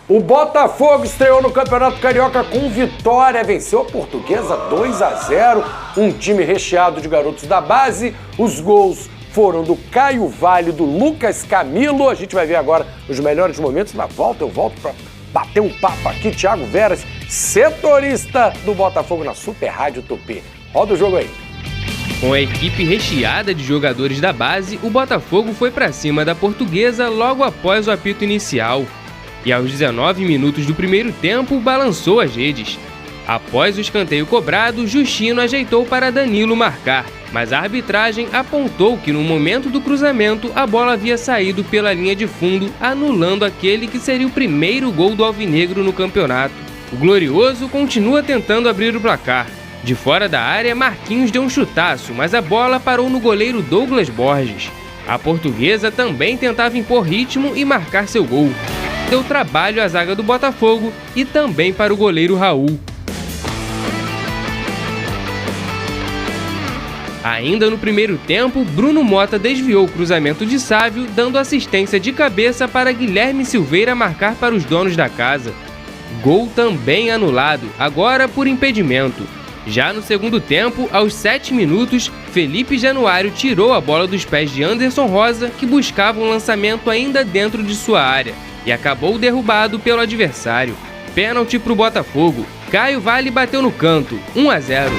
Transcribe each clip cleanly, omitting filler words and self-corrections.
O Botafogo estreou no Campeonato Carioca com vitória, venceu a Portuguesa 2-0, um time recheado de garotos da base. Os gols foram do Caio Vale, do Lucas Camilo. A gente vai ver agora os melhores momentos. Na volta eu volto para bater um papo aqui. Thiago Veras, setorista do Botafogo na Super Rádio Tupi. Roda o jogo aí. Com a equipe recheada de jogadores da base, o Botafogo foi para cima da Portuguesa logo após o apito inicial. E aos 19 minutos do primeiro tempo, balançou as redes. Após o escanteio cobrado, Justino ajeitou para Danilo marcar, mas a arbitragem apontou que no momento do cruzamento a bola havia saído pela linha de fundo, anulando aquele que seria o primeiro gol do alvinegro no campeonato. O Glorioso continua tentando abrir o placar. De fora da área, Marquinhos deu um chutaço, mas a bola parou no goleiro Douglas Borges. A Portuguesa também tentava impor ritmo e marcar seu gol. Deu trabalho à zaga do Botafogo e também para o goleiro Raul. Ainda no primeiro tempo, Bruno Mota desviou o cruzamento de Sávio, dando assistência de cabeça para Guilherme Silveira marcar para os donos da casa. Gol também anulado, agora por impedimento. Já no segundo tempo, aos 7 minutos, Felipe Januário tirou a bola dos pés de Anderson Rosa, que buscava um lançamento ainda dentro de sua área, e acabou derrubado pelo adversário. Pênalti para o Botafogo. Caio Vale bateu no canto, 1-0.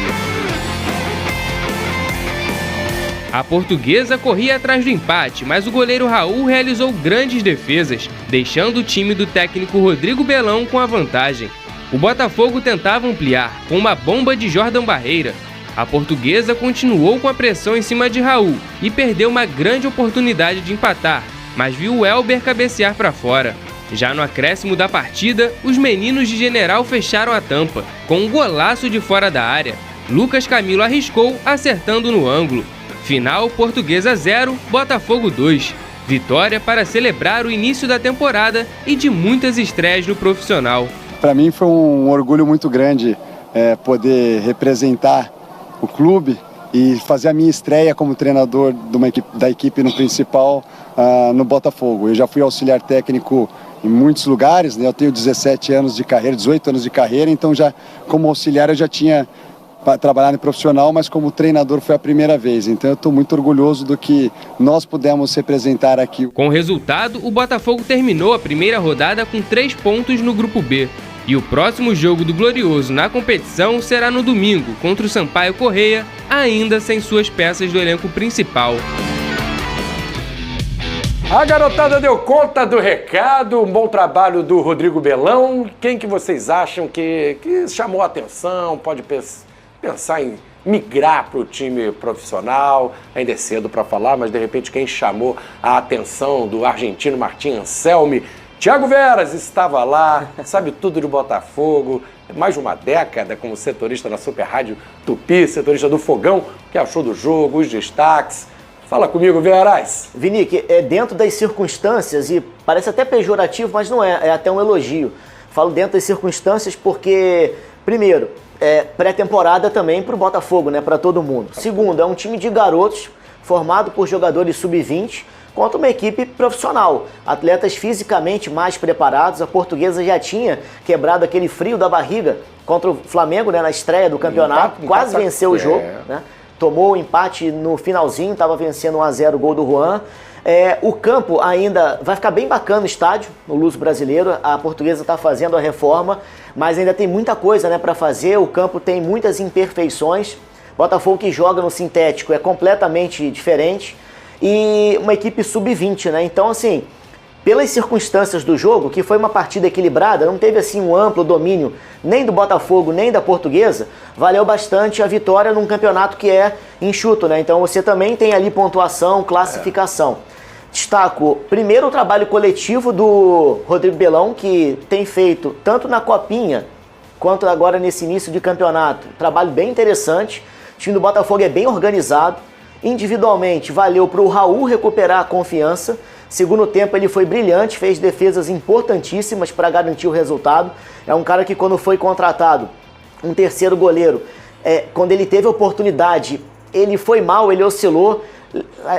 A Portuguesa corria atrás do empate, mas o goleiro Raul realizou grandes defesas, deixando o time do técnico Rodrigo Belão com a vantagem. O Botafogo tentava ampliar com uma bomba de Jordan Barreira. A Portuguesa continuou com a pressão em cima de Raul e perdeu uma grande oportunidade de empatar, mas viu o Elber cabecear para fora. Já no acréscimo da partida, os meninos de General fecharam a tampa, com um golaço de fora da área. Lucas Camilo arriscou, acertando no ângulo. Final, Portuguesa 0, Botafogo 2. Vitória para celebrar o início da temporada e de muitas estreias no profissional. Para mim foi um orgulho muito grande poder representar o clube e fazer a minha estreia como treinador da equipe no principal no Botafogo. Eu já fui auxiliar técnico em muitos lugares, né? Eu tenho 17 anos de carreira, 18 anos de carreira, então já como auxiliar eu já tinha trabalhado em profissional, mas como treinador foi a primeira vez. Então eu estou muito orgulhoso do que nós pudemos representar aqui. Com o resultado, o Botafogo terminou a primeira rodada com 3 pontos no Grupo B. E o próximo jogo do Glorioso na competição será no domingo, contra o Sampaio Corrêa, ainda sem suas peças do elenco principal. A garotada deu conta do recado, um bom trabalho do Rodrigo Belão. Quem que vocês acham que chamou a atenção, pode pensar em migrar para o time profissional? Ainda é cedo para falar, mas de repente quem chamou a atenção do argentino Martim Anselmi? Thiago Veras estava lá, sabe tudo do Botafogo, mais de uma década como setorista na Super Rádio Tupi, setorista do Fogão. O que achou do jogo, os destaques? Fala comigo, Veras. Vinique, dentro das circunstâncias, e parece até pejorativo, mas não é até um elogio. Falo dentro das circunstâncias porque, primeiro, pré-temporada também para o Botafogo, né, para todo mundo. Segundo, é um time de garotos formado por jogadores sub-20 contra uma equipe profissional. Atletas fisicamente mais preparados. A Portuguesa já tinha quebrado aquele frio da barriga contra o Flamengo, né, na estreia do campeonato. Quase venceu o jogo, né? Tomou o empate no finalzinho, estava vencendo 1-0 o gol do Juan. O campo ainda vai ficar bem bacana no estádio, no Luso Brasileiro. A Portuguesa está fazendo a reforma, mas ainda tem muita coisa, né, para fazer. O campo tem muitas imperfeições. Botafogo que joga no sintético é completamente diferente. E uma equipe sub-20, né? Então, assim, pelas circunstâncias do jogo, que foi uma partida equilibrada, não teve assim um amplo domínio nem do Botafogo, nem da Portuguesa, valeu bastante a vitória num campeonato que é enxuto, né? Então você também tem ali pontuação, classificação. Destaco, primeiro, o trabalho coletivo do Rodrigo Belão, que tem feito tanto na Copinha quanto agora nesse início de campeonato. Trabalho bem interessante. O time do Botafogo é bem organizado. Individualmente, valeu para o Raul recuperar a confiança. Segundo tempo, ele foi brilhante, fez defesas importantíssimas para garantir o resultado. É um cara que, quando foi contratado, um terceiro goleiro, quando ele teve a oportunidade, ele foi mal, ele oscilou.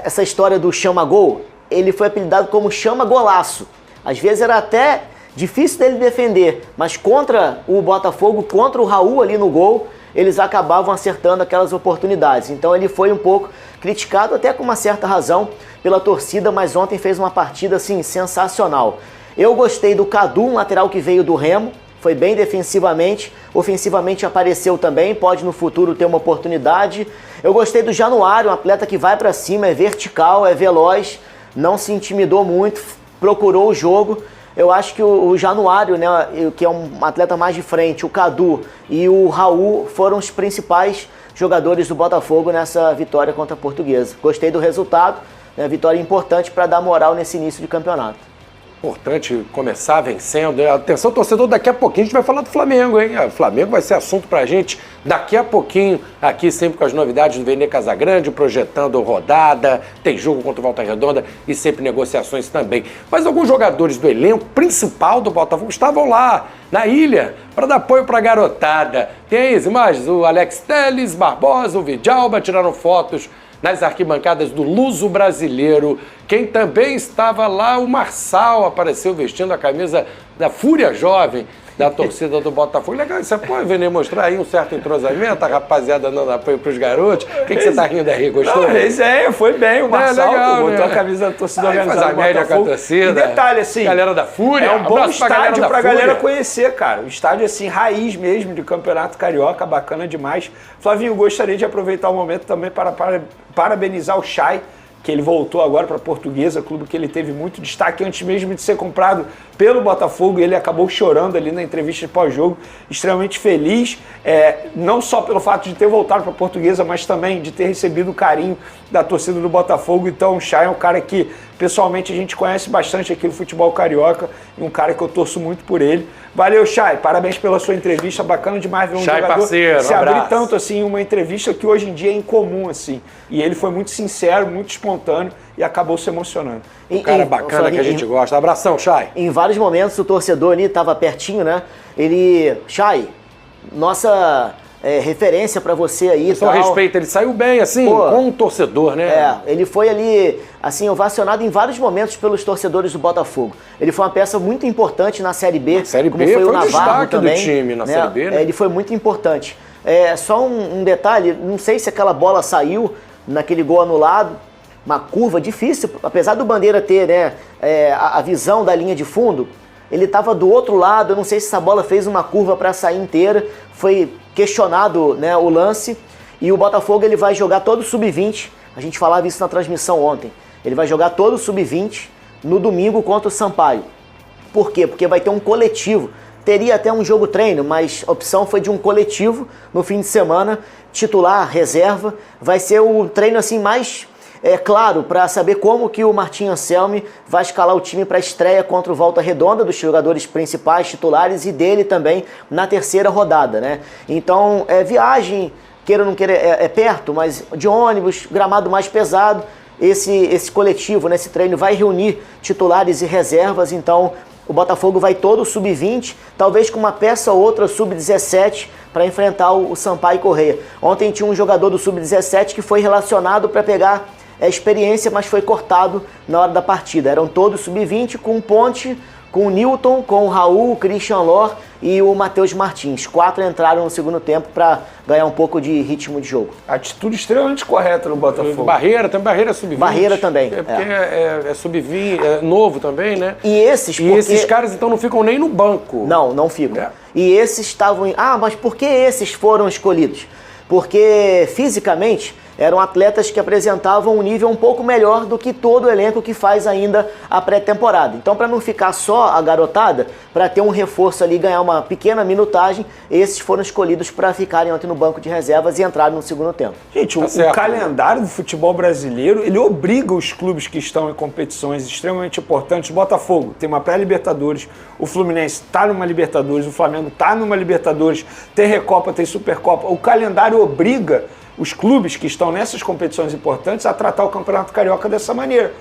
Essa história do chama-gol, ele foi apelidado como chama-golaço. Às vezes era até difícil dele defender, mas contra o Botafogo, contra o Raul ali no gol, eles acabavam acertando aquelas oportunidades. Então ele foi um pouco criticado, até com uma certa razão, pela torcida, mas ontem fez uma partida assim sensacional. Eu gostei do Cadu, um lateral que veio do Remo, foi bem defensivamente, ofensivamente apareceu também, pode no futuro ter uma oportunidade. Eu gostei do Januário, um atleta que vai para cima, é vertical, é veloz, não se intimidou muito, procurou o jogo. Eu acho que o Januário, né, que é um atleta mais de frente, o Cadu e o Raul foram os principais jogadores do Botafogo nessa vitória contra a Portuguesa. Gostei do resultado, né, vitória importante para dar moral nesse início de campeonato. Importante começar vencendo. Atenção, torcedor, daqui a pouquinho a gente vai falar do Flamengo, hein? O Flamengo vai ser assunto pra gente daqui a pouquinho, aqui sempre com as novidades do Vene Casagrande, projetando rodada, tem jogo contra o Volta Redonda e sempre negociações também. Mas alguns jogadores do elenco principal do Botafogo estavam lá, na ilha, para dar apoio pra garotada. Tem aí as imagens, o Alex Telles, Barbosa, o Vidalba tiraram fotos nas arquibancadas do Luso Brasileiro. Quem também estava lá, o Marçal, apareceu vestindo a camisa da Fúria Jovem, da torcida do Botafogo. Legal, você pode venir mostrar aí um certo entrosamento, a rapaziada dando apoio pros garotos. O que você tá rindo aí, gostou? Não, foi bem, o Marçal legal, botou né? a camisa da torcida organizada faz a do média Botafogo. com a torcida. E detalhe, assim, galera da Fúria, é um bom abraço estádio pra Fúria. galera conhecer, cara. Um estádio, assim, raiz mesmo, de Campeonato Carioca, bacana demais. Flavinho, gostaria de aproveitar o momento também para parabenizar o Chay, que ele voltou agora para a Portuguesa, clube que ele teve muito destaque antes mesmo de ser comprado pelo Botafogo. Ele acabou chorando ali na entrevista de pós-jogo, extremamente feliz, não só pelo fato de ter voltado para a Portuguesa, mas também de ter recebido o carinho da torcida do Botafogo. Então o Chay é um cara que pessoalmente a gente conhece bastante aqui no futebol carioca e um cara que eu torço muito por ele. Valeu, Chay, parabéns pela sua entrevista, bacana demais ver um Chay, jogador parceiro, se abraço. abrir tanto assim, uma entrevista que hoje em dia é incomum assim. E ele foi muito sincero, muito espontâneo e acabou se emocionando. Um cara bacana que a gente gosta. Abração, Chay. Em vários momentos o torcedor ali estava pertinho, né? Chay, nossa referência para você aí. Só respeito, ele saiu bem assim, com o torcedor, né? Ele foi ali, assim, ovacionado em vários momentos pelos torcedores do Botafogo. Ele foi uma peça muito importante na Série B. Série como B foi o Navarro destaque também, do time na Série B, né? Ele foi muito importante. Só um detalhe, não sei se aquela bola saiu naquele gol anulado, uma curva difícil, apesar do Bandeira ter, né, a visão da linha de fundo, ele estava do outro lado, eu não sei se essa bola fez uma curva para sair inteira, foi questionado, né, o lance, e o Botafogo ele vai jogar todo sub-20, a gente falava isso na transmissão ontem, ele vai jogar todo sub-20 no domingo contra o Sampaio. Por quê? Porque vai ter um coletivo, teria até um jogo treino, mas a opção foi de um coletivo no fim de semana, titular, reserva, vai ser o treino assim mais claro para saber como que o Martim Anselmi vai escalar o time para a estreia contra o Volta Redonda, dos jogadores principais, titulares e dele também na terceira rodada, né? Então, viagem, queira ou não queira, é perto, mas de ônibus, gramado mais pesado, esse coletivo, né, esse treino vai reunir titulares e reservas, então o Botafogo vai todo sub-20, talvez com uma peça ou outra sub-17 para enfrentar o Sampaio Corrêa. Ontem tinha um jogador do sub-17 que foi relacionado para pegar experiência, mas foi cortado na hora da partida. Eram todos sub-20 com o Ponte, com o Newton, com o Raul, o Christian Lor e o Matheus Martins. 4 entraram no segundo tempo para ganhar um pouco de ritmo de jogo. Atitude extremamente correta no Botafogo. Barreira sub-20. Barreira também. É sub-20, é novo também, né? E esses caras então não ficam nem no banco. Não ficam. E esses estavam... mas por que esses foram escolhidos? Porque fisicamente eram atletas que apresentavam um nível um pouco melhor do que todo o elenco que faz ainda a pré-temporada. Então, para não ficar só a garotada, para ter um reforço ali, ganhar uma pequena minutagem, esses foram escolhidos para ficarem ontem no banco de reservas e entrarem no segundo tempo. Gente, o calendário do futebol brasileiro, ele obriga os clubes que estão em competições extremamente importantes. O Botafogo tem uma pré-Libertadores, o Fluminense está numa Libertadores, o Flamengo está numa Libertadores, tem Recopa, tem Supercopa. O calendário obriga os clubes que estão nessas competições importantes a tratar o Campeonato Carioca dessa maneira.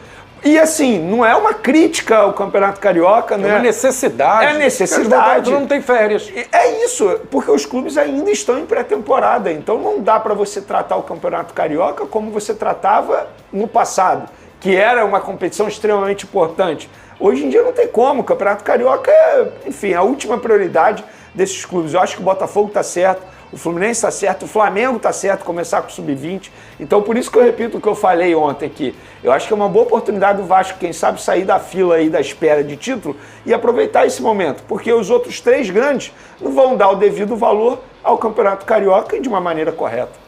E assim, não é uma crítica ao Campeonato Carioca, né? É uma necessidade. É necessidade. Não tem férias. É isso, porque os clubes ainda estão em pré-temporada, então não dá para você tratar o Campeonato Carioca como você tratava no passado, que era uma competição extremamente importante. Hoje em dia não tem como, o Campeonato Carioca é, enfim, a última prioridade desses clubes. Eu acho que o Botafogo está certo, o Fluminense está certo, o Flamengo está certo, começar com o Sub-20. Então, por isso que eu repito o que eu falei ontem aqui. Eu acho que é uma boa oportunidade do Vasco, quem sabe, sair da fila aí da espera de título e aproveitar esse momento, porque os outros 3 grandes não vão dar o devido valor ao Campeonato Carioca e de uma maneira correta.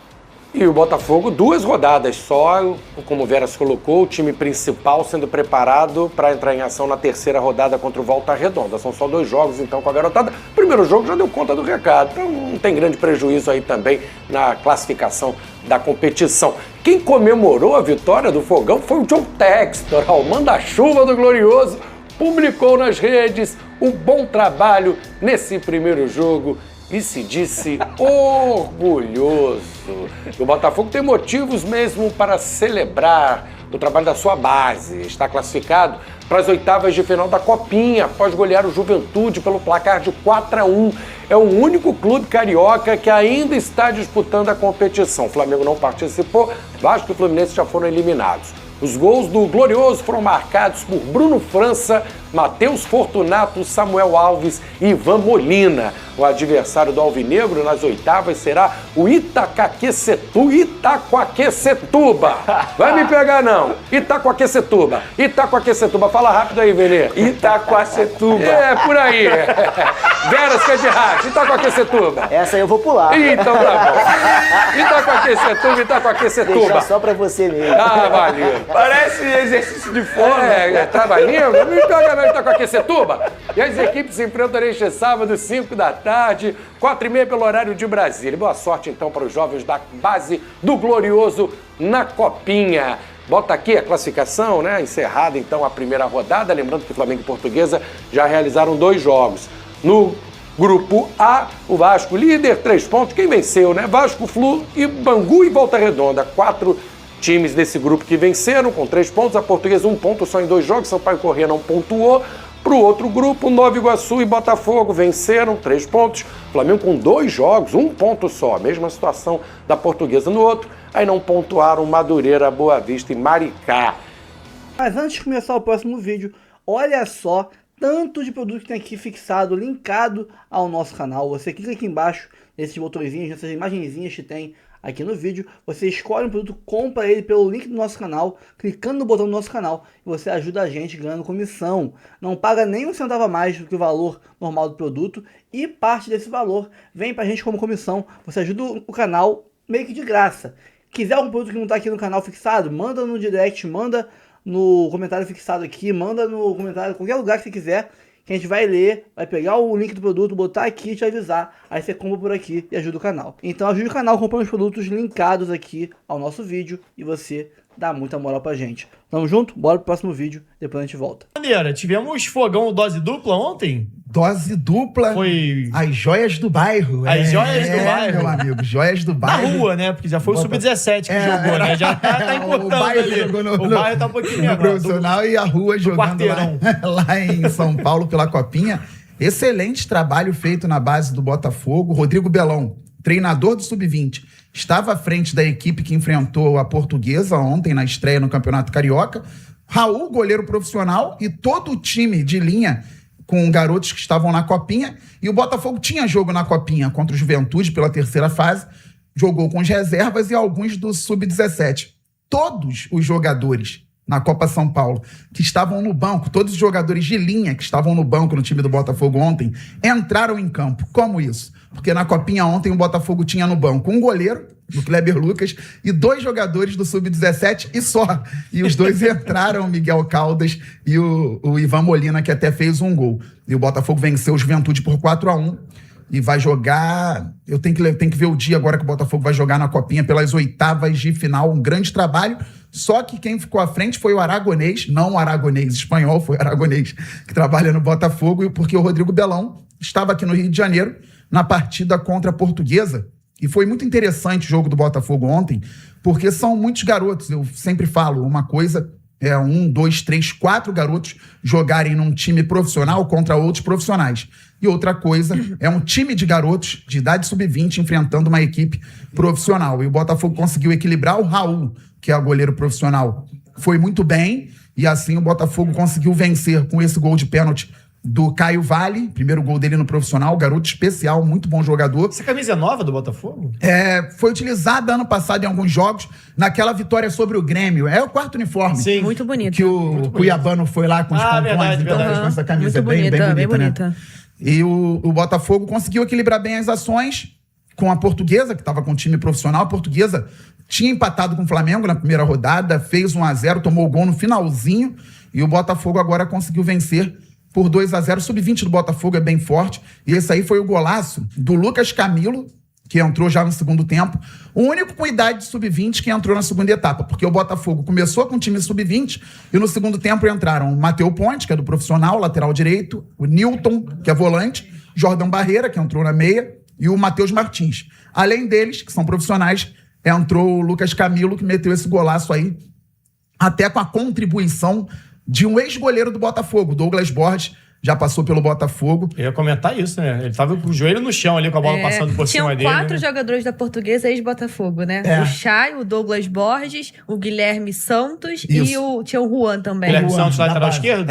E o Botafogo, 2 rodadas só, como o Veras colocou, o time principal sendo preparado para entrar em ação na 3ª rodada contra o Volta Redonda. São só 2 jogos, então, com a garotada. O primeiro jogo já deu conta do recado, então não tem grande prejuízo aí também na classificação da competição. Quem comemorou a vitória do Fogão foi o John Textor, o manda-chuva do Glorioso, publicou nas redes um bom trabalho nesse primeiro jogo e se disse orgulhoso. O Botafogo tem motivos mesmo para celebrar o trabalho da sua base. Está classificado para as 8ª de final da Copinha, após golear o Juventude pelo placar de 4-1. É o único clube carioca que ainda está disputando a competição. O Flamengo não participou, Vasco e Fluminense já foram eliminados. Os gols do Glorioso foram marcados por Bruno França, Matheus Fortunato, Samuel Alves e Ivan Molina. O adversário do Alvinegro nas 8ª será o Itaquaquecetuba. Vai me pegar não. Itaquaquecetuba. Fala rápido aí, Venê. Itaquaquecetuba. É, por aí. Veras que é de rádio. Itaquaquecetuba. Essa aí eu vou pular. Então tá bom. Itaquaquecetuba. Deixa só pra você mesmo. Ah, valeu. Parece exercício de fome. Trabalhinho, me pega mesmo, Itaquaquecetuba. E as equipes se enfrentam neste sábado, 5 da tarde, 4h30 pelo horário de Brasília. Boa sorte então para os jovens da base do Glorioso na Copinha. Bota aqui a classificação, né? Encerrada então a primeira rodada. Lembrando que Flamengo e Portuguesa já realizaram 2 jogos. No Grupo A, o Vasco líder, 3 pontos. Quem venceu, né? Vasco, Flu e Bangu e Volta Redonda. 4 times desse grupo que venceram com 3 pontos. A Portuguesa 1 ponto só em 2 jogos. Sampaio Corrêa não pontuou. Para o outro grupo, Nova Iguaçu e Botafogo venceram 3 pontos. Flamengo com 2 jogos, 1 ponto só. Mesma situação da Portuguesa no outro. Aí não pontuaram Madureira, Boa Vista e Maricá. Mas antes de começar o próximo vídeo, olha só tanto de produto que tem aqui fixado, linkado ao nosso canal. Você clica aqui embaixo nesses botõezinhos, nessas imagenzinhas que tem aqui no vídeo. Você escolhe um produto, compra ele pelo link do nosso canal, clicando no botão do nosso canal, e você ajuda a gente ganhando comissão. Não paga nem um centavo a mais do que o valor normal do produto, e parte desse valor vem pra gente como comissão. Você ajuda o canal meio que de graça. Quiser algum produto que não está aqui no canal fixado, manda no direct, manda no comentário fixado aqui, manda no comentário, qualquer lugar que você quiser, que a gente vai ler, vai pegar o link do produto, botar aqui e te avisar. Aí você compra por aqui e ajuda o canal. Então ajude o canal comprando os produtos linkados aqui ao nosso vídeo e você dá muita moral pra gente. Tamo junto? Bora pro próximo vídeo, depois a gente volta. Maneira, tivemos fogão dose dupla ontem? Dose dupla. Foi as joias do bairro. As joias do bairro. Meu amigo, joias do na bairro. rua, né? Porque já foi o Sub-17 que jogou, né? Já tá importando o bairro ali. O bairro tá um pouquinho no menor. profissional e a rua jogando lá em São Paulo pela Copinha. Excelente trabalho feito na base do Botafogo. Rodrigo Belão, treinador do Sub-20, estava à frente da equipe que enfrentou a Portuguesa ontem na estreia no Campeonato Carioca. Raul, goleiro profissional, e todo o time de linha com garotos que estavam na Copinha. E o Botafogo tinha jogo na Copinha contra o Juventude pela 3ª fase. Jogou com as reservas e alguns do Sub-17. Todos os jogadores na Copa São Paulo que estavam no banco, todos os jogadores de linha que estavam no banco no time do Botafogo ontem, entraram em campo. Como isso? Porque na Copinha ontem o Botafogo tinha no banco um goleiro, do Kleber Lucas, e 2 jogadores do Sub-17 e só. E os 2 entraram, o Miguel Caldas e o Ivan Molina, que até fez um gol. E o Botafogo venceu o Juventude por 4-1 e vai jogar... Eu tenho que ver o dia agora que o Botafogo vai jogar na Copinha pelas 8ª de final. Um grande trabalho. Só que quem ficou à frente foi o aragonês, não o aragonês espanhol, foi o aragonês que trabalha no Botafogo, porque o Rodrigo Belão estava aqui no Rio de Janeiro na partida contra a Portuguesa. E foi muito interessante o jogo do Botafogo ontem, porque são muitos garotos. Eu sempre falo, uma coisa é 1, 2, 3, 4 garotos jogarem num time profissional contra outros profissionais. E outra coisa é um time de garotos de idade sub-20 enfrentando uma equipe profissional. E o Botafogo conseguiu equilibrar. O Raul, que é o goleiro profissional, foi muito bem, e assim o Botafogo conseguiu vencer com esse gol de pênalti do Caio Vale, primeiro gol dele no profissional, garoto especial, muito bom jogador. Essa camisa é nova do Botafogo? Foi utilizada ano passado em alguns jogos, naquela vitória sobre o Grêmio. É o quarto uniforme. Sim. Muito bonito. Que o Cuiabano foi lá com os pompons, verdade, então verdade. essa camisa Muito bem bonita, bem né? bonita. E o Botafogo conseguiu equilibrar bem as ações com a Portuguesa, que estava com o time profissional. A Portuguesa tinha empatado com o Flamengo na primeira rodada, fez 1-0, tomou o gol no finalzinho, e o Botafogo agora conseguiu vencer por 2-0. O sub-20 do Botafogo é bem forte, e esse aí foi o golaço do Lucas Camilo, que entrou já no segundo tempo, o único com idade de sub-20 que entrou na segunda etapa, porque o Botafogo começou com o time sub-20 e no segundo tempo entraram o Matheus Ponte, que é do profissional, lateral direito, o Newton, que é volante, Jordão Barreira, que entrou na meia, e o Matheus Martins. Além deles, que são profissionais, entrou o Lucas Camilo, que meteu esse golaço aí, até com a contribuição de um ex-goleiro do Botafogo, Douglas Borges, já passou pelo Botafogo. Eu ia comentar isso, né? Ele tava com o joelho no chão ali, com a bola passando por cima dele. Tinham 4 né? jogadores da Portuguesa ex-Botafogo, né? O Chay, o Douglas Borges, o Guilherme Santos e tinha o Juan também. Guilherme Santos, lateral esquerdo?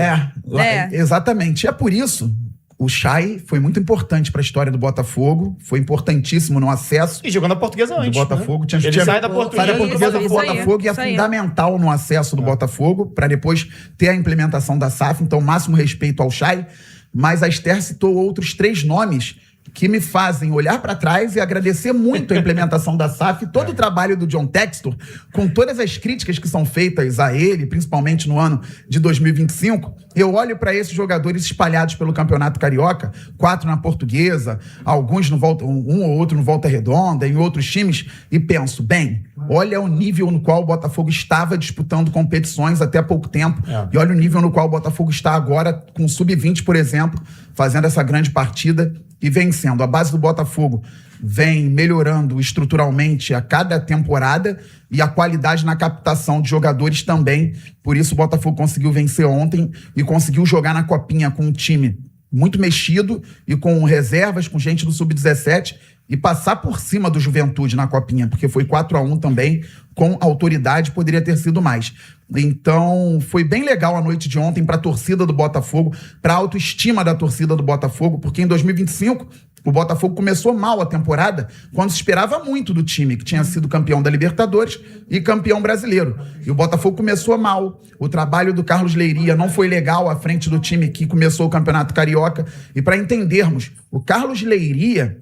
Exatamente. É por isso, o Chay foi muito importante para a história do Botafogo, foi importantíssimo no acesso. E jogou na Portuguesa antes. Do Botafogo. Né? Ele sai da Portuguesa pro Botafogo e é fundamental no acesso do Botafogo, para depois ter a implementação da SAF. Então, máximo respeito ao Chay. Mas a Esther citou outros 3 nomes que me fazem olhar para trás e agradecer muito a implementação da SAF, todo o trabalho do John Textor, com todas as críticas que são feitas a ele, principalmente no ano de 2025, eu olho para esses jogadores espalhados pelo Campeonato Carioca, 4 na Portuguesa, alguns no Volta, um ou outro no Volta Redonda, em outros times, e penso, bem, olha o nível no qual o Botafogo estava disputando competições até há pouco tempo, e olha o nível no qual o Botafogo está agora, com o Sub-20, por exemplo, fazendo essa grande partida e vencendo. A base do Botafogo vem melhorando estruturalmente a cada temporada e a qualidade na captação de jogadores também. Por isso o Botafogo conseguiu vencer ontem e conseguiu jogar na Copinha com um time muito mexido e com reservas, com gente do Sub-17 e passar por cima do Juventude na Copinha, porque foi 4-1 também, com autoridade, poderia ter sido mais. Então, foi bem legal a noite de ontem para a torcida do Botafogo, para a autoestima da torcida do Botafogo, porque em 2025 o Botafogo começou mal a temporada, quando se esperava muito do time, que tinha sido campeão da Libertadores e campeão brasileiro. E o Botafogo começou mal. O trabalho do Carlos Leiria não foi legal à frente do time que começou o Campeonato Carioca. E para entendermos, o Carlos Leiria,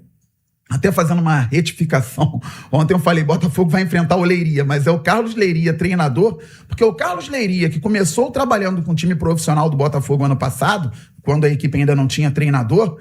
até fazendo uma retificação, ontem eu falei, Botafogo vai enfrentar o Leiria, mas é o Carlos Leiria, treinador, porque o Carlos Leiria, que começou trabalhando com o time profissional do Botafogo ano passado, quando a equipe ainda não tinha treinador,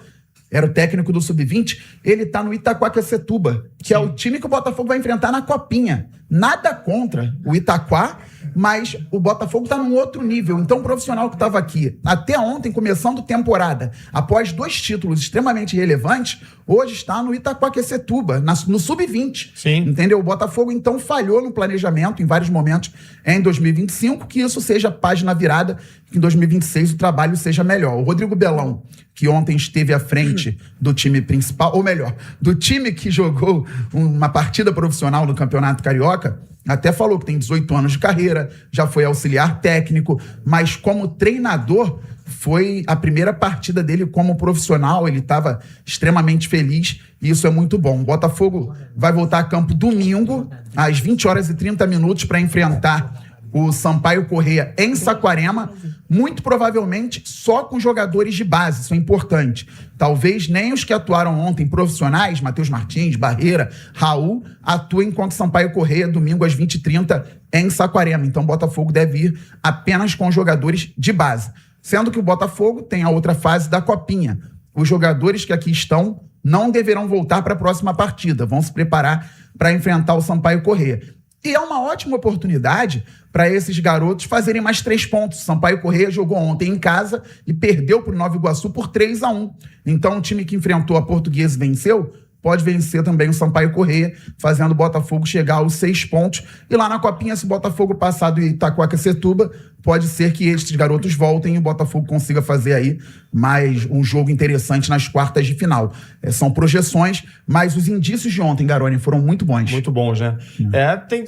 era o técnico do Sub-20, ele tá no Itaquaquecetuba, que é o time que o Botafogo vai enfrentar na Copinha. Nada contra o Itaquá, mas o Botafogo tá num outro nível. Então o profissional que estava aqui, até ontem, começando temporada, após 2 títulos extremamente relevantes, hoje está no Itaquaquecetuba, no Sub-20. Sim. Entendeu? O Botafogo, então, falhou no planejamento em vários momentos em 2025, que isso seja página virada, que em 2026 o trabalho seja melhor. O Rodrigo Belão, que ontem esteve à frente do time principal, ou melhor, do time que jogou uma partida profissional no Campeonato Carioca, até falou que tem 18 anos de carreira, já foi auxiliar técnico, mas como treinador foi a primeira partida dele como profissional, ele estava extremamente feliz e isso é muito bom. O Botafogo vai voltar a campo domingo, às 20h30, para enfrentar o Sampaio Corrêa em Saquarema, muito provavelmente só com jogadores de base, isso é importante. Talvez nem os que atuaram ontem profissionais, Matheus Martins, Barreira, Raul, atuem contra o Sampaio Corrêa domingo às 20h30 em Saquarema. Então o Botafogo deve ir apenas com jogadores de base. Sendo que o Botafogo tem a outra fase da Copinha. Os jogadores que aqui estão não deverão voltar para a próxima partida, vão se preparar para enfrentar o Sampaio Corrêa. E é uma ótima oportunidade para esses garotos fazerem mais 3 pontos. O Sampaio Corrêa jogou ontem em casa e perdeu para o Nova Iguaçu por 3-1. Então, o time que enfrentou a Portuguesa e venceu, pode vencer também o Sampaio Corrêa, fazendo o Botafogo chegar aos 6 pontos. E lá na Copinha, se o Botafogo passar do Itaquaquecetuba, pode ser que estes garotos voltem e o Botafogo consiga fazer aí mais um jogo interessante nas quartas de final. São projeções, mas os indícios de ontem, Garoni, foram muito bons. Muito bons, né?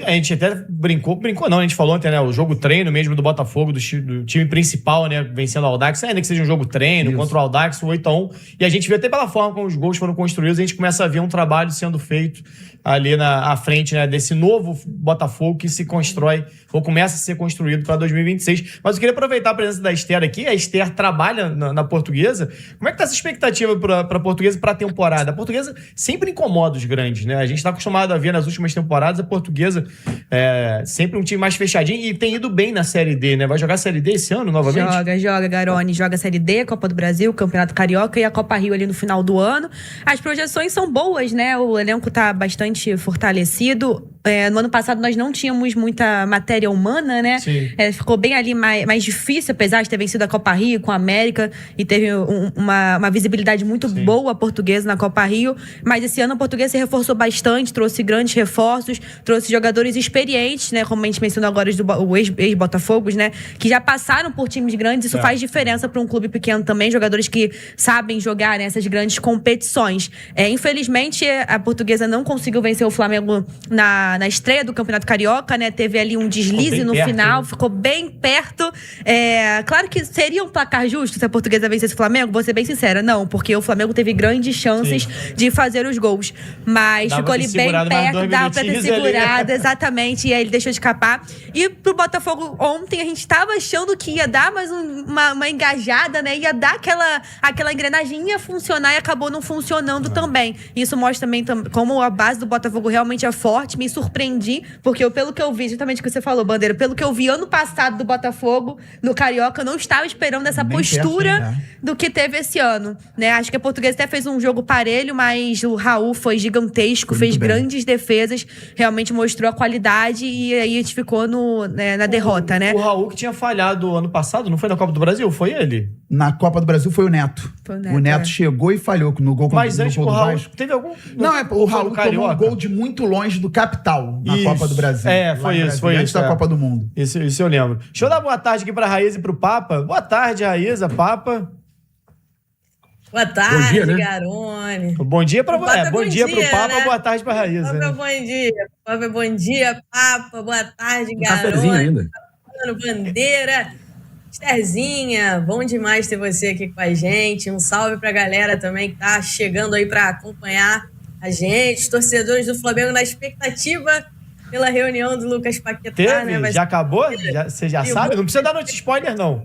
A gente até brincou não, a gente falou ontem, né? O jogo treino mesmo do Botafogo, do time principal, né? Vencendo o Audax, ainda que seja um jogo treino contra o Audax, o 8-1. E a gente vê até pela forma como os gols foram construídos, a gente começa a ver um trabalho sendo feito ali à frente, né? Desse novo Botafogo que se constrói, ou começa a ser construído para 2026. Mas eu queria aproveitar a presença da Esther aqui. A Esther trabalha na Portuguesa. Como é que tá essa expectativa para a Portuguesa para a temporada? A Portuguesa sempre incomoda os grandes, né? A gente está acostumado a ver nas últimas temporadas a Portuguesa sempre um time mais fechadinho e tem ido bem na Série D, né? Vai jogar a Série D esse ano novamente? Joga, Garoni. Joga a Série D, Copa do Brasil, Campeonato Carioca e a Copa Rio ali no final do ano. As projeções são boas, né? O elenco tá bastante fortalecido. No ano passado nós não tínhamos muita matéria humana, né? Ficou bem ali mais difícil, apesar de ter vencido a Copa Rio com a América e teve uma visibilidade muito boa a Portuguesa na Copa Rio. Mas esse ano a Portuguesa se reforçou bastante, trouxe grandes reforços, trouxe jogadores experientes, né? Como a gente mencionou agora, os ex-Botafogos, né? Que já passaram por times grandes. Isso faz diferença para um clube pequeno também. Jogadores que sabem jogar nessas grandes competições. Infelizmente, a Portuguesa não conseguiu vencer o Flamengo na estreia do Campeonato Carioca, né? Teve ali um deslize no final, ficou bem perto. Claro que seria um placar justo se a Portuguesa vencesse o Flamengo, vou ser bem sincera, não, porque o Flamengo teve grandes chances de fazer os gols. Mas ficou ali bem perto, dava pra ter segurado, exatamente, e aí ele deixou de escapar. E pro Botafogo ontem a gente tava achando que ia dar mais uma engajada, né? Ia dar aquela engrenagem, ia funcionar e acabou não funcionando também. Isso mostra também como a base do Botafogo realmente é forte. Me surpreendi, porque pelo que eu vi, justamente o que você falou, Bandeira, pelo que eu vi ano passado do Botafogo, no Carioca, eu não estava esperando essa postura do que teve esse ano, né? Acho que a Portuguesa até fez um jogo parelho, mas o Raul foi gigantesco, fez grandes defesas, realmente mostrou a qualidade e aí a gente ficou na derrota, né? O Raul que tinha falhado ano passado, não foi na Copa do Brasil? Foi ele? Na Copa do Brasil foi o Neto. O Neto chegou e falhou no gol contra o Vasco. Mas antes o Raul teve algum... o Raul tomou um gol de muito longe do capital na Copa do Brasil. Foi isso. Antes da Copa do Mundo. Isso eu lembro. Deixa eu dar boa tarde aqui pra Raíza e pro Papa. Boa tarde, Raíza, Papa. Boa tarde, bom dia, né? Garoni. Bom dia pro Papa, né? Boa tarde pra Raíza. Papa, bom dia, Papa. Boa tarde, Garoni. Ainda. Bandeira. Estherzinha, bom demais ter você aqui com a gente. Um salve pra galera também que tá chegando aí pra acompanhar a gente. Os torcedores do Flamengo na expectativa pela reunião do Lucas Paquetá. Né? Já acabou? Você já sabe? Não precisa dar notícia spoiler, não.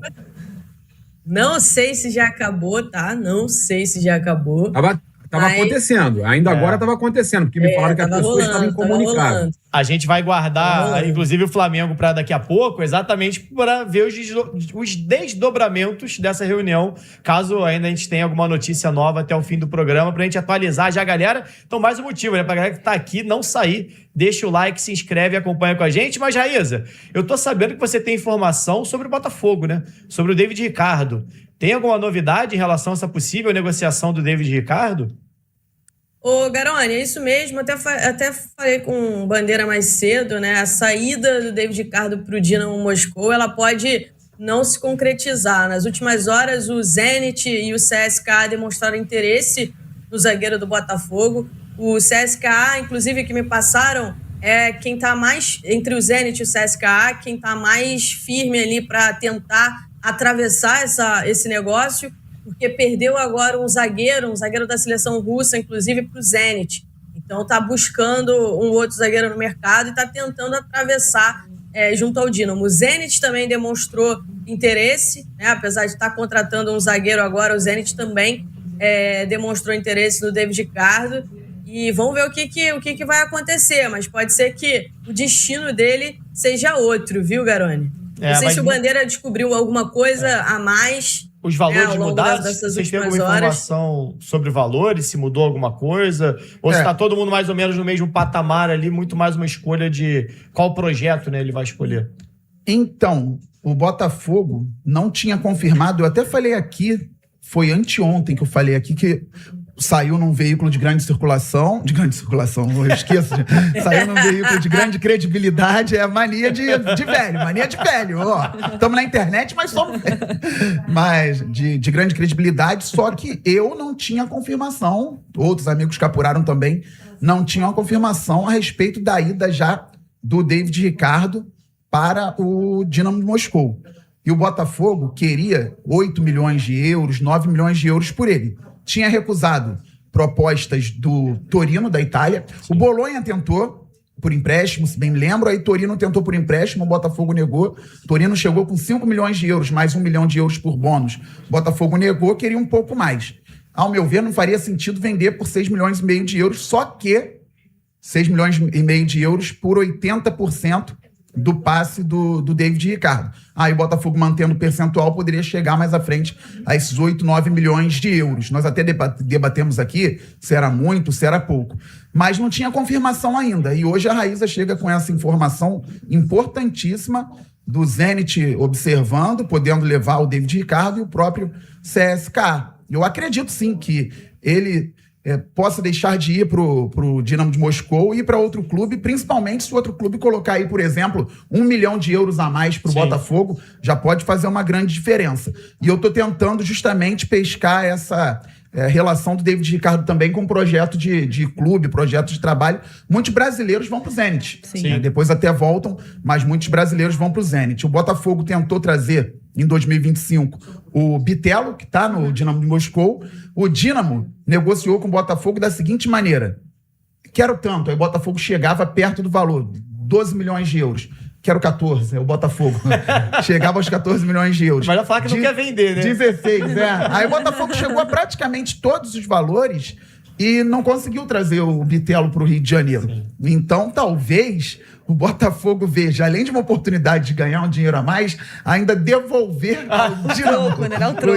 Não sei se já acabou, tá? Não sei se já acabou. Tava acontecendo. Ainda agora tava acontecendo, porque me falaram que as pessoas estavam incomunicadas. A gente vai guardar, inclusive, o Flamengo para daqui a pouco, exatamente para ver os desdobramentos dessa reunião, caso ainda a gente tenha alguma notícia nova até o fim do programa, pra gente atualizar já a galera. Então, mais um motivo, né? Pra galera que tá aqui não sair, deixa o like, se inscreve e acompanha com a gente. Mas, Raíza, eu tô sabendo que você tem informação sobre o Botafogo, né? Sobre o David Ricardo. Tem alguma novidade em relação a essa possível negociação do David Ricardo? Ô, Garoni, é isso mesmo. Até falei com Bandeira mais cedo, né? A saída do David Ricardo para o Dinamo Moscou, ela pode não se concretizar. Nas últimas horas, o Zenit e o CSKA demonstraram interesse no zagueiro do Botafogo. O CSKA, inclusive, que me passaram, é quem está mais, entre o Zenit e o CSKA, quem está mais firme ali para tentar atravessar esse negócio, porque perdeu agora um zagueiro da seleção russa, inclusive, para o Zenit. Então está buscando um outro zagueiro no mercado e está tentando atravessar junto ao Dinamo. O Zenit também demonstrou interesse, né? Apesar de estar contratando um zagueiro agora, o Zenit também demonstrou interesse no David Ricardo. E vamos ver o que vai acontecer, mas pode ser que o destino dele seja outro, viu, Garoni? Não sei se o Bandeira descobriu alguma coisa a mais. Os valores mudaram? Vocês têm alguma informação sobre valores? Se mudou alguma coisa? Ou se está todo mundo mais ou menos no mesmo patamar ali, muito mais uma escolha de qual projeto, né, ele vai escolher? Então, o Botafogo não tinha confirmado, eu até falei aqui, foi anteontem que eu falei aqui, que saiu num veículo de grande circulação, eu esqueço, saiu num veículo de grande credibilidade, é mania de velho, ó. Estamos na internet, mas somos mas de grande credibilidade, só que eu não tinha confirmação, outros amigos que apuraram também, não tinham a confirmação a respeito da ida já do David Ricardo para o Dinamo de Moscou. E o Botafogo queria 8 milhões de euros, 9 milhões de euros por ele. Tinha recusado propostas do Torino, da Itália. O Bolonha tentou por empréstimo, se bem me lembro. Aí Torino tentou por empréstimo, o Botafogo negou. Torino chegou com 5 milhões de euros, mais 1 milhão de euros por bônus. O Botafogo negou, queria um pouco mais. Ao meu ver, não faria sentido vender por 6 milhões e meio de euros, só que 6 milhões e meio de euros por 80% do passe do David Ricardo. Aí o Botafogo, mantendo o percentual, poderia chegar mais à frente a esses 8, 9 milhões de euros. Nós até debatemos aqui se era muito, se era pouco. Mas não tinha confirmação ainda. E hoje a Raíza chega com essa informação importantíssima do Zenit observando, podendo levar o David Ricardo e o próprio CSKA. Eu acredito sim que ele possa deixar de ir pro Dinamo de Moscou e ir para outro clube, principalmente se o outro clube colocar aí, por exemplo, 1 milhão de euros a mais pro Botafogo, já pode fazer uma grande diferença. E eu tô tentando justamente pescar essa relação do David Ricardo também com projeto de clube, projeto de trabalho. Muitos brasileiros vão pro Zenit. Depois até voltam, mas muitos brasileiros vão pro Zenit. O Botafogo tentou trazer em 2025 o Bitelo, que está no Dinamo de Moscou. O Dinamo negociou com o Botafogo da seguinte maneira: quero tanto. Aí o Botafogo chegava perto do valor, 12 milhões de euros. Quero 14, o Botafogo. Chegava aos 14 milhões de euros. Mas já fala que não quer vender, né? 16, Aí o Botafogo chegou a praticamente todos os valores e não conseguiu trazer o Bitelo para o Rio de Janeiro. Então, talvez o Botafogo veja, além de uma oportunidade de ganhar um dinheiro a mais, ainda devolver ao Dinamo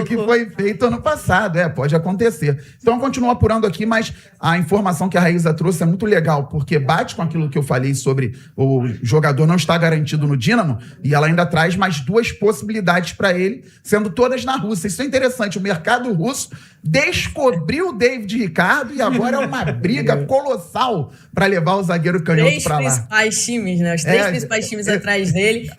o que foi feito ano passado. Pode acontecer. Então, eu continuo apurando aqui, mas a informação que a Raíza trouxe é muito legal, porque bate com aquilo que eu falei sobre o jogador não estar garantido no Dinamo, e ela ainda traz mais 2 possibilidades para ele, sendo todas na Rússia. Isso é interessante. O mercado russo descobriu o David Ricardo e agora é uma briga colossal para levar o zagueiro canhoto para lá. 3 principais times, né? Os 3 principais times atrás dele.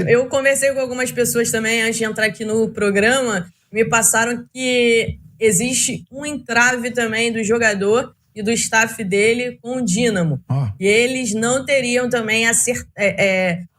Eu conversei com algumas pessoas também antes de entrar aqui no programa, me passaram que existe um entrave também do jogador e do staff dele com o Dínamo. E eles não teriam também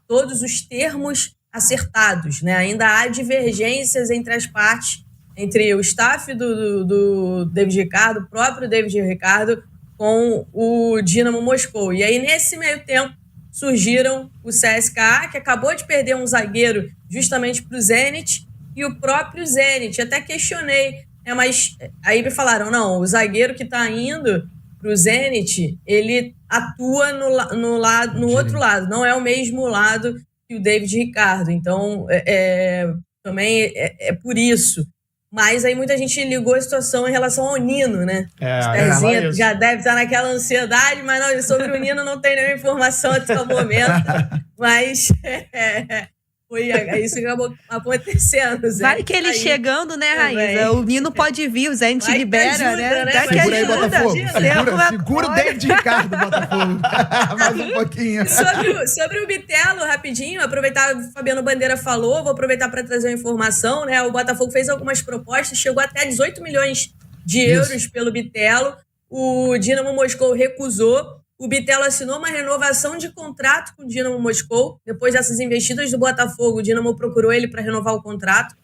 todos os termos acertados, né? Ainda há divergências entre as partes, entre o staff do David Ricardo, o próprio David Ricardo, com o Dinamo Moscou. E aí, nesse meio tempo, surgiram o CSKA, que acabou de perder um zagueiro justamente para o Zenit, e o próprio Zenit. Até questionei, mas aí me falaram, não, o zagueiro que está indo para o Zenit, ele atua no outro lado, não é o mesmo lado que o David Ricardo. Então, também é por isso. Mas aí muita gente ligou a situação em relação ao Nino, né? Estherzinha já deve estar naquela ansiedade, mas não, sobre o Nino não tem nenhuma informação até o momento. Mas foi isso que acabou acontecendo. Vai que ele chegando, né, Raíza? O Nino pode vir, o Zenit libera, ajuda, né? Segura aí, Botafogo. Segura o David Ricardo, Botafogo. Mais um pouquinho. Sobre o Bitelo, rapidinho, aproveitar, o Fabiano Bandeira falou, vou aproveitar para trazer uma informação, né? O Botafogo fez algumas propostas, chegou até 18 milhões de euros pelo Bitelo. O Dinamo Moscou recusou. O Bitelo assinou uma renovação de contrato com o Dinamo Moscou. Depois dessas investidas do Botafogo, o Dinamo procurou ele para renovar o contrato.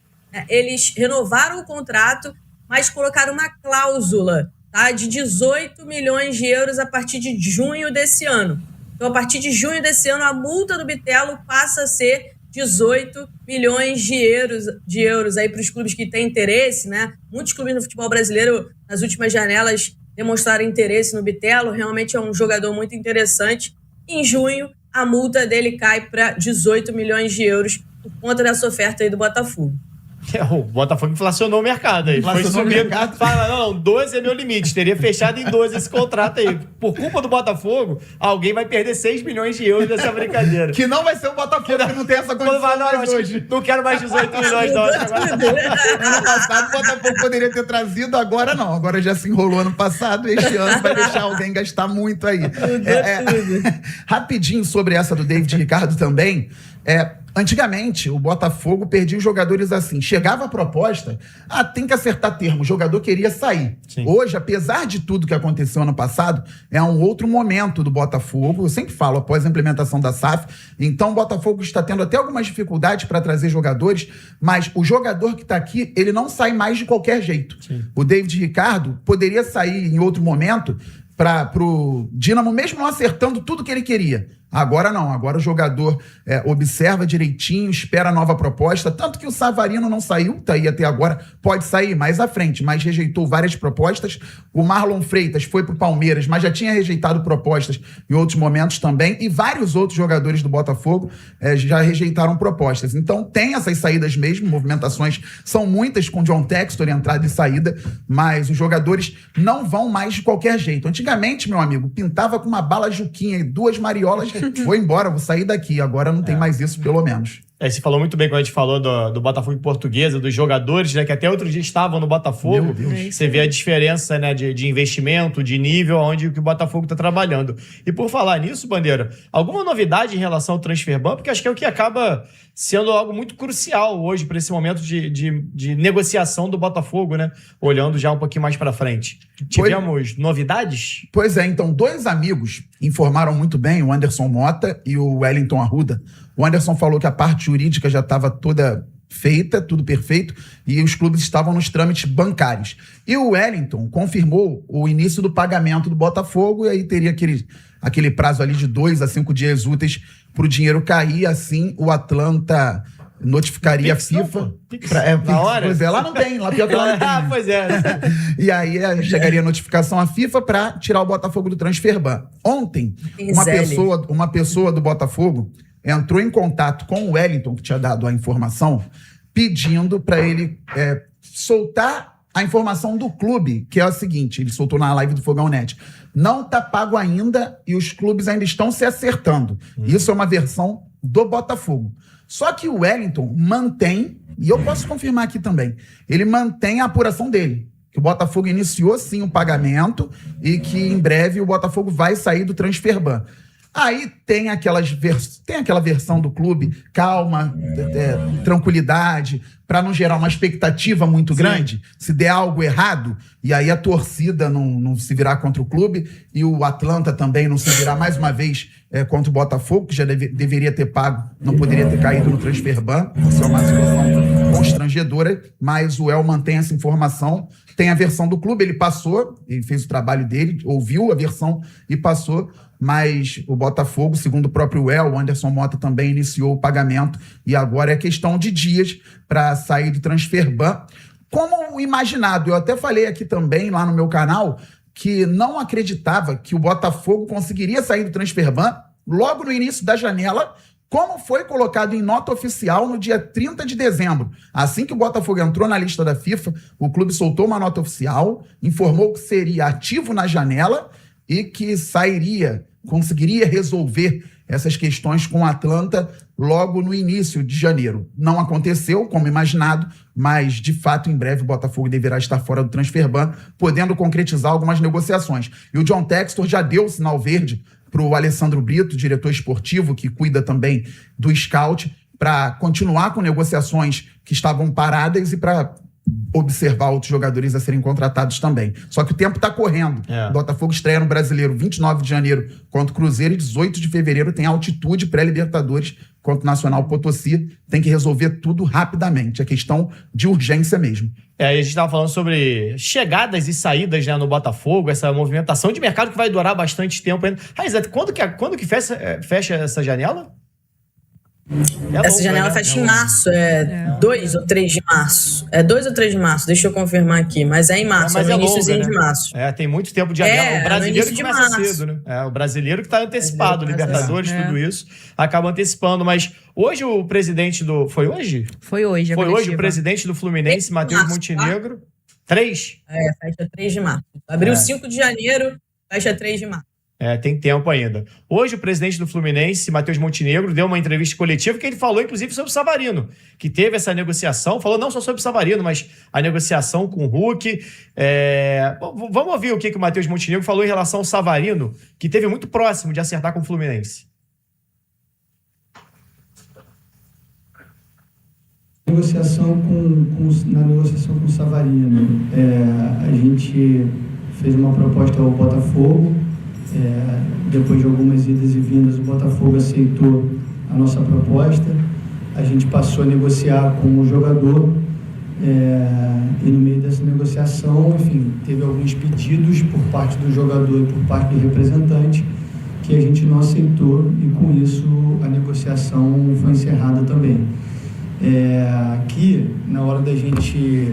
Eles renovaram o contrato, mas colocaram uma cláusula, tá, de 18 milhões de euros a partir de junho desse ano. Então, a partir de junho desse ano, a multa do Bitelo passa a ser 18 milhões de euros aí para os clubes que têm interesse, né? Muitos clubes no futebol brasileiro, nas últimas janelas, demonstraram interesse no Bitelo. Realmente é um jogador muito interessante. Em junho, a multa dele cai para 18 milhões de euros por conta dessa oferta aí do Botafogo. O Botafogo inflacionou o mercado aí. Foi subindo. Fala, não, 12 é meu limite. Teria fechado em 12 esse contrato aí. Por culpa do Botafogo, alguém vai perder 6 milhões de euros nessa brincadeira. Que não vai ser o Botafogo, que não tem essa condição mais hoje. Não quero mais 18 milhões de dólares. Ano passado o Botafogo poderia ter trazido, agora não. Agora já se enrolou ano passado, este ano vai deixar alguém gastar muito aí. Rapidinho sobre essa do David Ricardo também. Antigamente, o Botafogo perdia os jogadores assim. Chegava a proposta, tem que acertar termo, o jogador queria sair. Sim. Hoje, apesar de tudo que aconteceu ano passado, é um outro momento do Botafogo. Eu sempre falo, após a implementação da SAF. Então, o Botafogo está tendo até algumas dificuldades para trazer jogadores, mas o jogador que está aqui, ele não sai mais de qualquer jeito. Sim. O David Ricardo poderia sair em outro momento para o Dínamo, mesmo não acertando tudo que ele queria. Agora não, agora o jogador observa direitinho, espera a nova proposta, tanto que o Savarino não saiu, tá aí até agora, pode sair mais à frente, mas rejeitou várias propostas. O Marlon Freitas foi pro Palmeiras, mas já tinha rejeitado propostas em outros momentos também, e vários outros jogadores do Botafogo já rejeitaram propostas. Então tem essas saídas mesmo, movimentações são muitas com John Textor, entrada e saída, mas os jogadores não vão mais de qualquer jeito. Antigamente, meu amigo, pintava com uma bala Juquinha e 2 mariolas, vou embora, vou sair daqui. Agora não tem mais isso, pelo menos. Você falou muito bem quando a gente falou do Botafogo Portuguesa, dos jogadores, né, que até outro dia estavam no Botafogo. Você vê a diferença, né, de investimento, de nível, onde o Botafogo está trabalhando. E por falar nisso, Bandeira, alguma novidade em relação ao Transferban? Porque acho que é o que acaba sendo algo muito crucial hoje para esse momento de negociação do Botafogo, né? Olhando já um pouquinho mais para frente. Tivemos novidades? Pois é, então 2 amigos informaram muito bem, o Anderson Mota e o Wellington Arruda. O Anderson falou que a parte jurídica já estava toda feita, tudo perfeito, e os clubes estavam nos trâmites bancários. E o Wellington confirmou o início do pagamento do Botafogo, e aí teria aquele prazo ali de 2 a 5 dias úteis para o dinheiro cair, assim o Atlanta notificaria a FIFA. Na hora? Pois é, lá não tem, lá pior que lá não tem. Pois é. E aí chegaria a notificação à FIFA para tirar o Botafogo do Transferban. Ontem, uma pessoa do Botafogo entrou em contato com o Wellington, que tinha dado a informação, pedindo para ele soltar a informação do clube, que é a seguinte, ele soltou na live do Fogão Net. Não está pago ainda e os clubes ainda estão se acertando. Isso é uma versão do Botafogo. Só que o Wellington mantém, e eu posso confirmar aqui também, ele mantém a apuração dele. Que o Botafogo iniciou sim o pagamento e que em breve o Botafogo vai sair do Transferban. Aí tem aquela versão do clube, calma, tranquilidade, para não gerar uma expectativa muito grande, se der algo errado, e aí a torcida não se virar contra o clube, e o Atlanta também não se virar mais uma vez contra o Botafogo, que já deveria ter pago, não poderia ter caído no Transferban. Isso é uma situação constrangedora, mas o El mantém essa informação. Tem a versão do clube, ele passou, ele fez o trabalho dele, ouviu a versão e passou, mas o Botafogo, segundo o próprio El, o Anderson Mota também iniciou o pagamento e agora é questão de dias para sair do Transferban. Como imaginado, eu até falei aqui também lá no meu canal que não acreditava que o Botafogo conseguiria sair do Transferban logo no início da janela, como foi colocado em nota oficial no dia 30 de dezembro. Assim que o Botafogo entrou na lista da FIFA, o clube soltou uma nota oficial, informou que seria ativo na janela e que conseguiria resolver essas questões com o Atlanta logo no início de janeiro. Não aconteceu, como imaginado, mas, de fato, em breve o Botafogo deverá estar fora do Transferban, podendo concretizar algumas negociações. E o John Textor já deu o sinal verde para o Alessandro Brito, diretor esportivo, que cuida também do scout, para continuar com negociações que estavam paradas e para observar outros jogadores a serem contratados também. Só que o tempo está correndo. O Botafogo estreia no Brasileiro 29 de janeiro contra o Cruzeiro e 18 de fevereiro tem altitude pré-Libertadores contra o Nacional Potosí. Tem que resolver tudo rapidamente. É questão de urgência mesmo. A gente estava falando sobre chegadas e saídas, né, no Botafogo, essa movimentação de mercado que vai durar bastante tempo ainda. Raizete, quando que fecha essa janela? Essa janela fecha em março, 2 ou 3 de março. É 2 ou 3 de março, deixa eu confirmar aqui. Mas é em março, mas no longa, iníciozinho né? de março. Tem muito tempo de janela. O brasileiro no que início começa de março. cedo, né? O brasileiro que está antecipado, Libertadores, tudo isso, acaba antecipando. Mas hoje o presidente do... Foi hoje? Foi hoje, Foi hoje o presidente do Fluminense, Matheus Montenegro. 3? Fecha 3 de março. Abriu 5 de janeiro, fecha 3 de março. Tem tempo ainda. Hoje o presidente do Fluminense, Matheus Montenegro, deu uma entrevista coletiva que ele falou, inclusive, sobre o Savarino, que teve essa negociação, falou não só sobre o Savarino, mas a negociação com o Hulk. Vamos ouvir o que o Matheus Montenegro falou em relação ao Savarino, que esteve muito próximo de acertar com o Fluminense. Na negociação com o Savarino, a gente fez uma proposta ao Botafogo. Depois de algumas idas e vindas, o Botafogo aceitou a nossa proposta. A gente passou a negociar com o jogador e no meio dessa negociação, enfim, teve alguns pedidos por parte do jogador e por parte do representante que a gente não aceitou e com isso a negociação foi encerrada também. Aqui, na hora da gente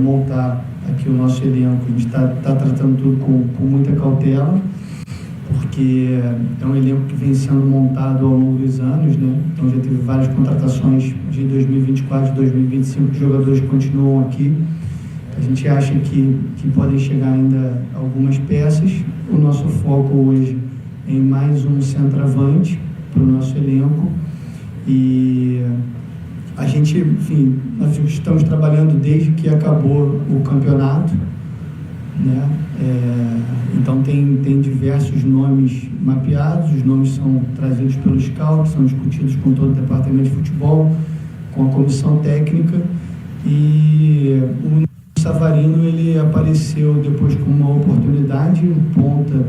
montar aqui o nosso elenco, a gente está tratando tudo com muita cautela, porque é um elenco que vem sendo montado ao longo dos anos, né? Então já teve várias contratações de 2024 e 2025 de jogadores que continuam aqui. A gente acha que podem chegar ainda algumas peças. O nosso foco hoje é em mais um centroavante para o nosso elenco e a gente, enfim, nós estamos trabalhando desde que acabou o campeonato, né? Então tem diversos nomes mapeados, os nomes são trazidos pelo scout, são discutidos com todo o departamento de futebol, com a comissão técnica e o Savarino ele apareceu depois com uma oportunidade, o ponta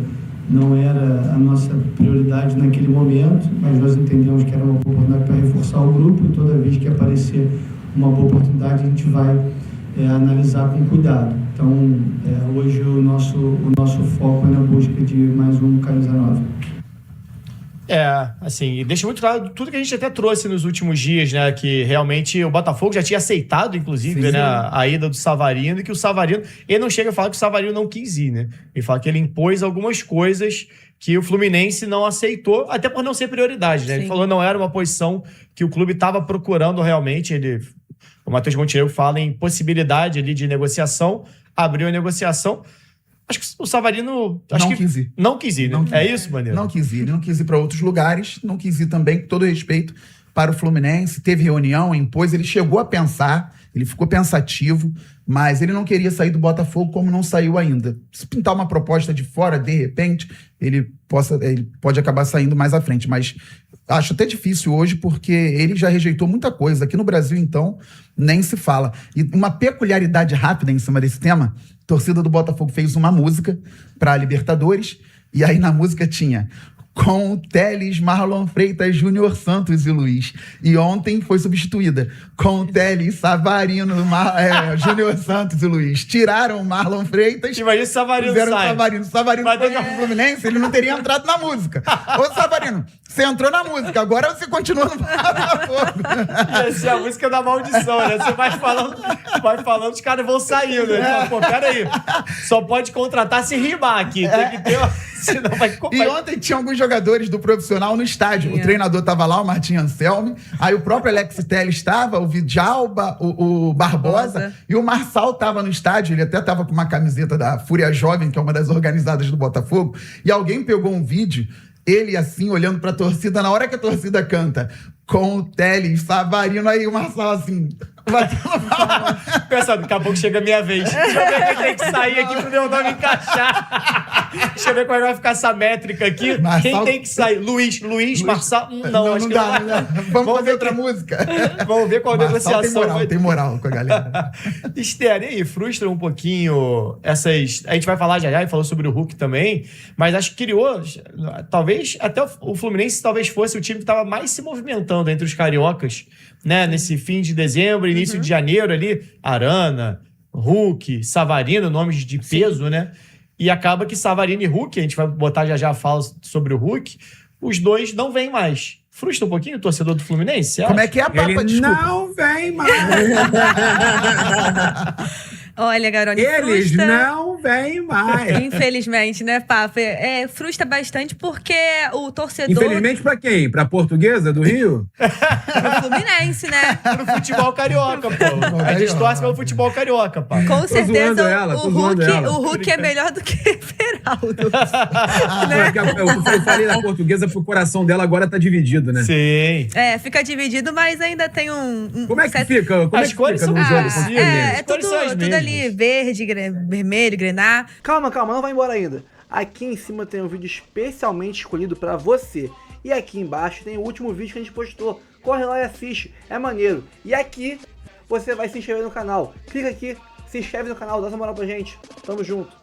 não era a nossa prioridade naquele momento, mas nós entendemos que era uma boa oportunidade para reforçar o grupo e toda vez que aparecer uma boa oportunidade a gente vai analisar com cuidado. Então, hoje o nosso foco é na busca de mais um camisa 9. Assim, deixa muito claro tudo que a gente até trouxe nos últimos dias, né? Que realmente o Botafogo já tinha aceitado, inclusive, né, a ida do Savarino, e que o Savarino, ele não chega a falar que o Savarino não quis ir, né? Ele fala que ele impôs algumas coisas que o Fluminense não aceitou, até por não ser prioridade, né? Sim. Ele falou que não era uma posição que o clube estava procurando realmente. O Matheus Montenegro fala em possibilidade ali de negociação, abriu a negociação. Acho que o Savarino... Não quis ir, né? É isso, Maneiro? Não quis ir para outros lugares, não quis ir também, com todo respeito para o Fluminense. Teve reunião, impôs, ele chegou a pensar, ele ficou pensativo, mas ele não queria sair do Botafogo como não saiu ainda. Se pintar uma proposta de fora, de repente, ele pode acabar saindo mais à frente, mas acho até difícil hoje, porque ele já rejeitou muita coisa. Aqui no Brasil, então, nem se fala. E uma peculiaridade rápida em cima desse tema, a torcida do Botafogo fez uma música para a Libertadores, e aí na música tinha com Teles, Marlon Freitas, Júnior Santos e Luiz. E ontem foi substituída com Teles, Savarino, Júnior Santos e Luiz. Tiraram o Marlon Freitas. Imagina se o Savarino sai. Savarino foi pro Fluminense, ele não teria entrado na música. Ô, Savarino, você entrou na música, agora você continua no Botafogo. Essa é a música da maldição, né? Você vai falando, os caras vão saindo. Ele fala, pô, peraí, só pode contratar se rimar aqui. Tem que ter... Senão vai... E ontem tinha alguns jogadores do profissional no estádio. O treinador estava lá, o Martim Anselmi. Aí o próprio Alex Telles estava, o Vidjalba, o Barbosa. E o Marçal estava no estádio. Ele até estava com uma camiseta da Fúria Jovem, que é uma das organizadas do Botafogo. E alguém pegou um vídeo, ele assim, olhando pra torcida, na hora que a torcida canta, com o Teles, Savarino, aí o Marçal assim... Pensando, daqui a pouco chega a minha vez. Deixa eu ver quem tem que sair aqui pro meu nome encaixar. Deixa eu ver como é que vai ficar essa métrica aqui. Marçal... Quem tem que sair? Luiz, Marçal? Não, acho que não dá. Vamos fazer outra música. Vamos ver qual a negociação. Tem moral com a galera. Esther, e aí, frustra um pouquinho essas... A gente vai falar já e falou sobre o Hulk também, mas acho que criou, talvez, até o Fluminense talvez fosse o time que estava mais se movimentando entre os cariocas, né, nesse fim de dezembro, início de janeiro ali, Arana, Hulk, Savarino, nomes de peso, né? E acaba que Savarino e Hulk, a gente vai botar já a fala sobre o Hulk, os dois não vêm mais. Frustra um pouquinho o torcedor do Fluminense? Como é que é a Papa? Ele Desculpa. não vem mais. Olha, Garone, Eles frustra... não vêm mais. Infelizmente, né, Papa? Frustra bastante porque o torcedor... Infelizmente pra quem? Pra Portuguesa do Rio? Pro Fluminense, né? Pro futebol carioca, pô. A gente torce pelo futebol carioca, pá. Com certeza tô zoando ela. o Hulk é melhor do que Beraldo. Eu falei da Portuguesa pro coração dela, agora tá dividido, né? Sim. Fica dividido, mas ainda tem um Como é que fica? Como As cores são no jogo? É tudo ali, verde, vermelho, grená. Calma, não vai embora ainda. Aqui em cima tem um vídeo especialmente escolhido pra você. E aqui embaixo tem o último vídeo que a gente postou. Corre lá e assiste, é maneiro. E aqui você vai se inscrever no canal. Clica aqui, se inscreve no canal, dá essa moral pra gente. Tamo junto.